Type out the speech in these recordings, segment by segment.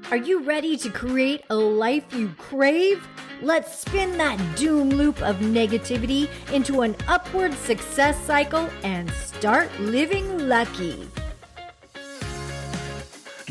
Are you ready to create a life you crave? Let's spin that doom loop of negativity into an upward success cycle and start living lucky.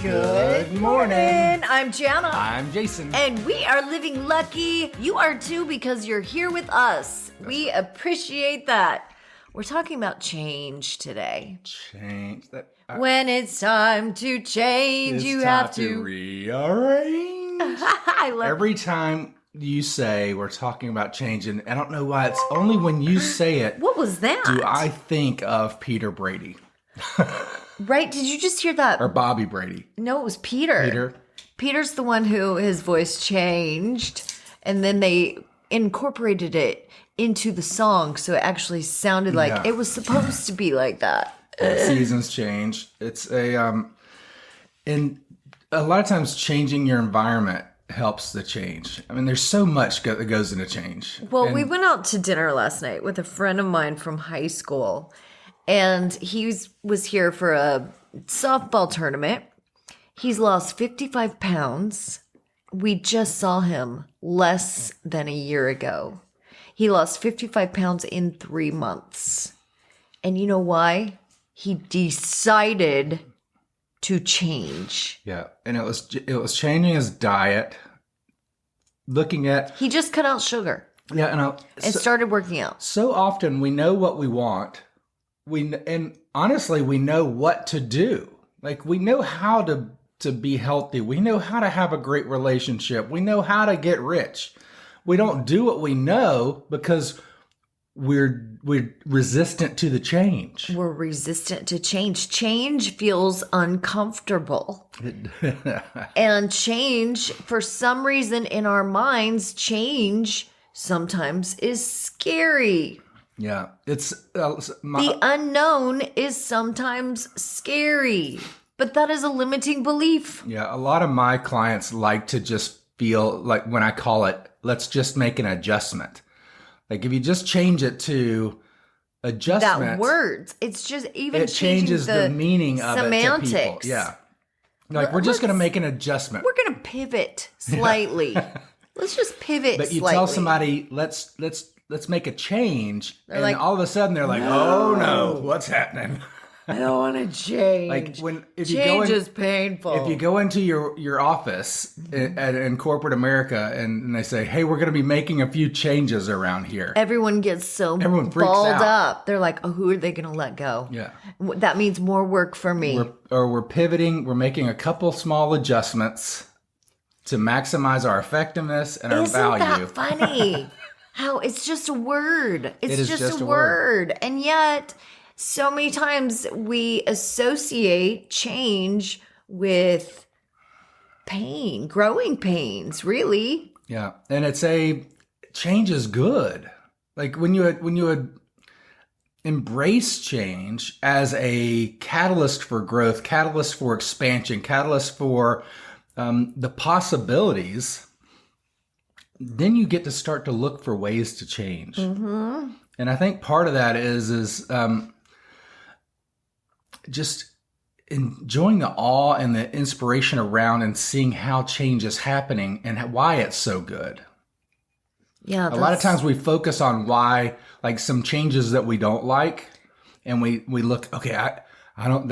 Good morning. I'm Jana. I'm Jason. And we are living lucky. You are too because you're here with us. We appreciate that. We're talking about change today. Change that. When it's time to change, you have to rearrange. I love Every time you say we're talking about change, and I don't know why, it's only when you say it. What was that? Do I think of Peter Brady. Right? Did you just hear that? Or Bobby Brady. No, it was Peter. Peter's the one who his voice changed, and then they incorporated it into the song, so it actually sounded like it was supposed to be like that. Seasons change. It's and a lot of times changing your environment helps the change. I mean, there's so much that goes into change. Well, we went out to dinner last night with a friend of mine from high school, and he was here for a softball tournament. He's lost 55 pounds. We just saw him less than a year ago. He lost 55 pounds in 3 months. And you know why? He decided to change. Yeah, and it was changing his diet, looking at... He just cut out sugar. Yeah, and started working out. So often we know what we want. And honestly, we know what to do. Like, we know how to be healthy. We know how to have a great relationship. We know how to get rich. We don't do what we know because we're resistant to the change. We're resistant to change. Change feels uncomfortable. And change, for some reason in our minds, change sometimes is scary. Yeah, it's the unknown is sometimes scary, but that is a limiting belief. Yeah, a lot of my clients like to just feel like, when I call it, let's just make an adjustment. Like, if you just change it to adjustment, that words, it's just even it changes the meaning of semantics. It to people. Yeah, like, we're just going to make an adjustment. We're going to pivot slightly. Let's just pivot. But you slightly. Tell somebody, let's make a change, they're and like, all of a sudden they're like, oh no, what's happening? I don't want to change. Like, change is painful. If you go into your office in corporate America and they say, hey, we're going to be making a few changes around here. Everyone gets freaks balled out. Up. They're like, oh, who are they going to let go? Yeah. That means more work for me. We're pivoting. We're making a couple small adjustments to maximize our effectiveness and our value. Isn't that funny? How it's just a word. It's just a word. And yet, so many times we associate change with pain, growing pains, really. Yeah. And change is good. Like, when you would embrace change as a catalyst for growth, catalyst for expansion, catalyst for the possibilities, then you get to start to look for ways to change. Mm-hmm. And I think part of that is just enjoying the awe and the inspiration around and seeing how change is happening and why it's so good. Yeah, a lot of times we focus on why, like, some changes that we don't like, and we look, okay, I don't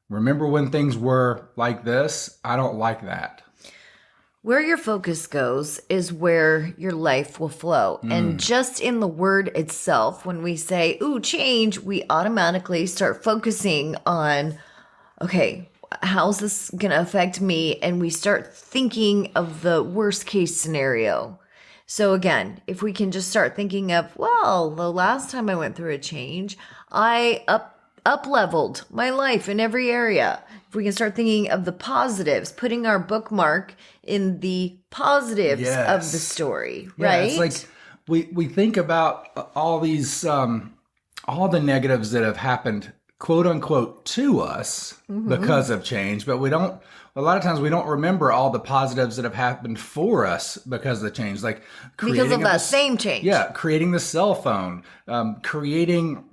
remember when things were like this. I don't like that. Where your focus goes is where your life will flow. And just in the word itself, when we say, ooh, change, we automatically start focusing on, okay, how's this going to affect me? And we start thinking of the worst case scenario. So again, if we can just start thinking of, well, the last time I went through a change, I up-leveled my life in every area. If we can start thinking of the positives, putting our bookmark in the positives of the story, right? It's like we think about all these, all the negatives that have happened, quote unquote, to us because of change, but a lot of times we don't remember all the positives that have happened for us because of the change. Like, because of that same change. Yeah, creating the cell phone, creating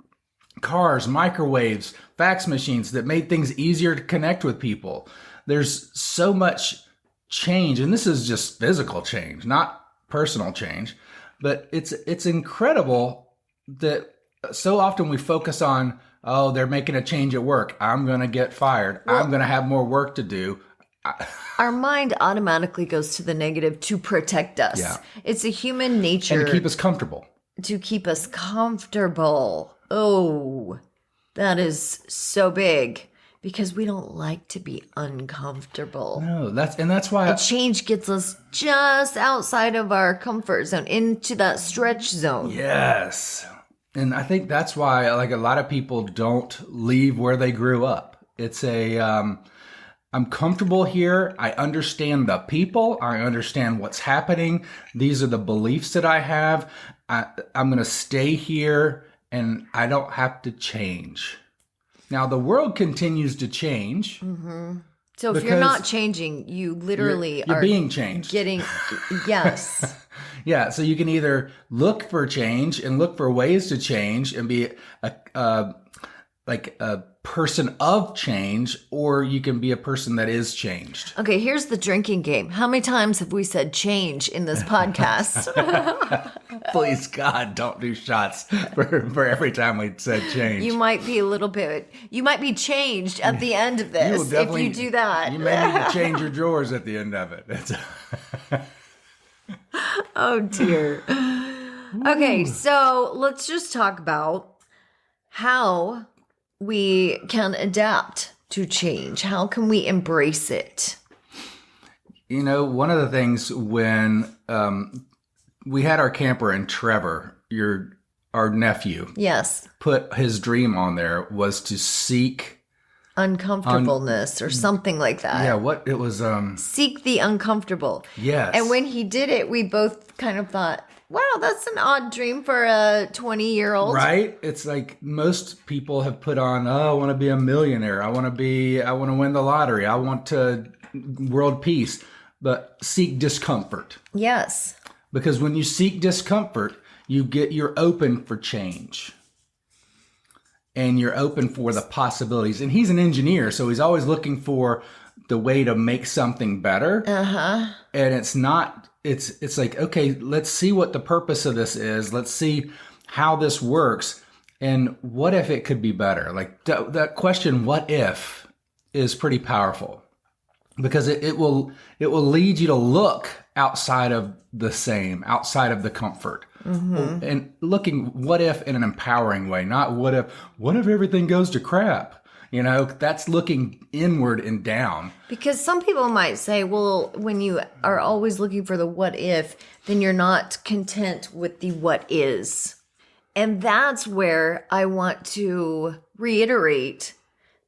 cars, microwaves, fax machines that made things easier to connect with people. There's so much change, and this is just physical change, not personal change, but it's incredible that so often we focus on, oh, they're making a change at work. I'm going to get fired. I'm going to have more work to do. Our mind automatically goes to the negative to protect us. Yeah. It's a human nature. And to keep us comfortable. To keep us comfortable. Oh, that is so big because we don't like to be uncomfortable. No, that's why change gets us just outside of our comfort zone, into that stretch zone. Yes. And I think that's why like a lot of people don't leave where they grew up. It's I'm comfortable here. I understand the people. I understand what's happening. These are the beliefs that I have. I'm going to stay here and I don't have to change. Now, the world continues to change. Mm-hmm. So if you're not changing, you literally you're are being changed. Yes. Yeah. So you can either look for change and look for ways to change and be a person of change, or you can be a person that is changed. Okay, here's the drinking game. How many times have we said change in this podcast? Please, God, don't do shots for every time we said change. You might be changed at the end of this if you do that. You may need to change your drawers at the end of it. Oh, dear. Okay, so let's just talk about how we can adapt to change. How can we embrace it? You know, one of the things when we had our camper and Trevor, our nephew, yes, put his dream on there was to seek uncomfortableness or something like that. Yeah, what it was seek the uncomfortable. Yes. And when he did it, we both kind of thought, wow, that's an odd dream for a 20-year-old. Right? It's like most people have put on, oh, I want to be a millionaire. I want to win the lottery. I want to world peace. But seek discomfort. Yes. Because when you seek discomfort, you're open for change. And you're open for the possibilities. And he's an engineer, so he's always looking for the way to make something better. Uh-huh. And it's like, okay, let's see what the purpose of this is. Let's see how this works. And what if it could be better? Like that question, what if, is pretty powerful. Because it will lead you to look outside of the same, outside of the comfort. Mm-hmm. And looking what if in an empowering way, not what if everything goes to crap. You know, that's looking inward and down. Because some people might say, well, when you are always looking for the what if, then you're not content with the what is. And that's where I want to reiterate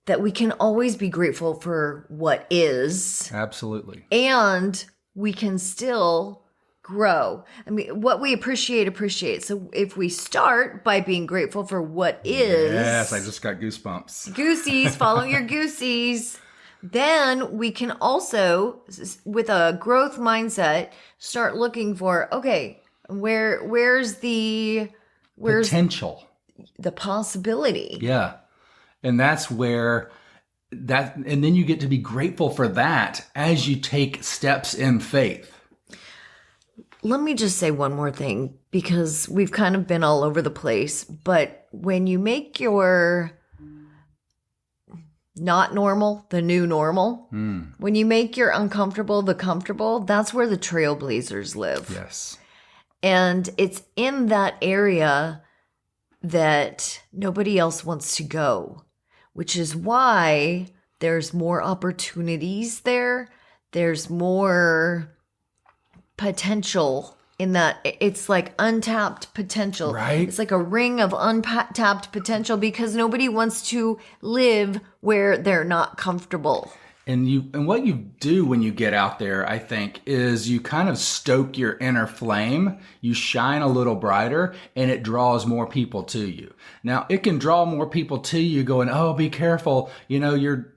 that we can always be grateful for what is. Absolutely. And we can still grow. I mean, what we appreciate. So if we start by being grateful for what is. Yes, I just got goosebumps. Goosies, follow your goosies. Then we can also, with a growth mindset, start looking for, okay, where's potential, the possibility. Yeah. And that's where and then you get to be grateful for that as you take steps in faith. Let me just say one more thing, because we've kind of been all over the place, but when you make your not normal the new normal, when you make your uncomfortable the comfortable, that's where the trailblazers live. Yes. And it's in that area that nobody else wants to go, which is why there's more opportunities there. There's more potential in that. It's like untapped potential. Right. It's like a ring of untapped potential because nobody wants to live where they're not comfortable. And what you do when you get out there, I think, is you kind of stoke your inner flame. You shine a little brighter, and it draws more people to you. Now, it can draw more people to you going, "Oh, be careful! You know, you're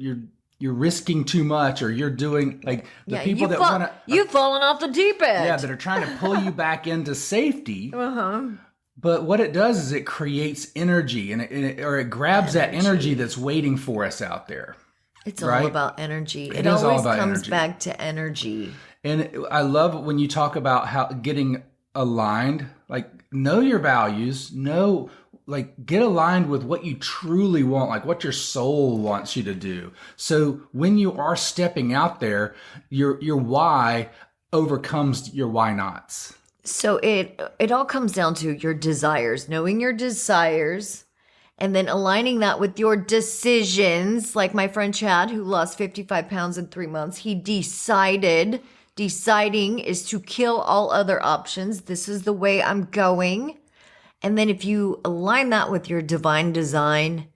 risking too much, or you're doing like the people that want to you've fallen off the deep end." Yeah, that are trying to pull you back into safety. But what it does is it creates energy, and it grabs that energy that's waiting for us out there. It's right? all about energy. It is all always about comes energy. back to energy. And I love when you talk about how getting aligned, like know your values, get aligned with what you truly want, like what your soul wants you to do. So when you are stepping out there, your why overcomes your why nots. So it all comes down to your desires, knowing your desires, and then aligning that with your decisions. Like my friend Chad, who lost 55 pounds in 3 months, deciding is to kill all other options. This is the way I'm going. And then if you align that with your divine design,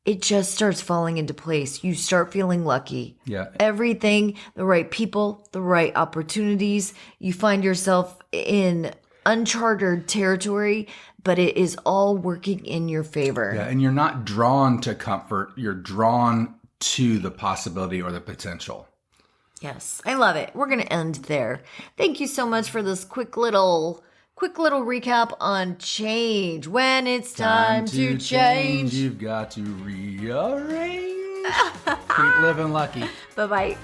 it just starts falling into place. You start feeling lucky. Yeah. Everything, the right people, the right opportunities. You find yourself in uncharted territory, but it is all working in your favor. Yeah, and you're not drawn to comfort. You're drawn to the possibility or the potential. Yes, I love it. We're going to end there. Thank you so much for this quick little recap on change. When it's time to change, you've got to rearrange. Keep living lucky. Bye-bye.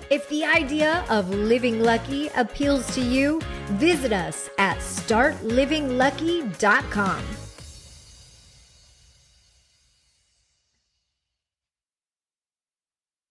If the idea of living lucky appeals to you, visit us at startlivinglucky.com.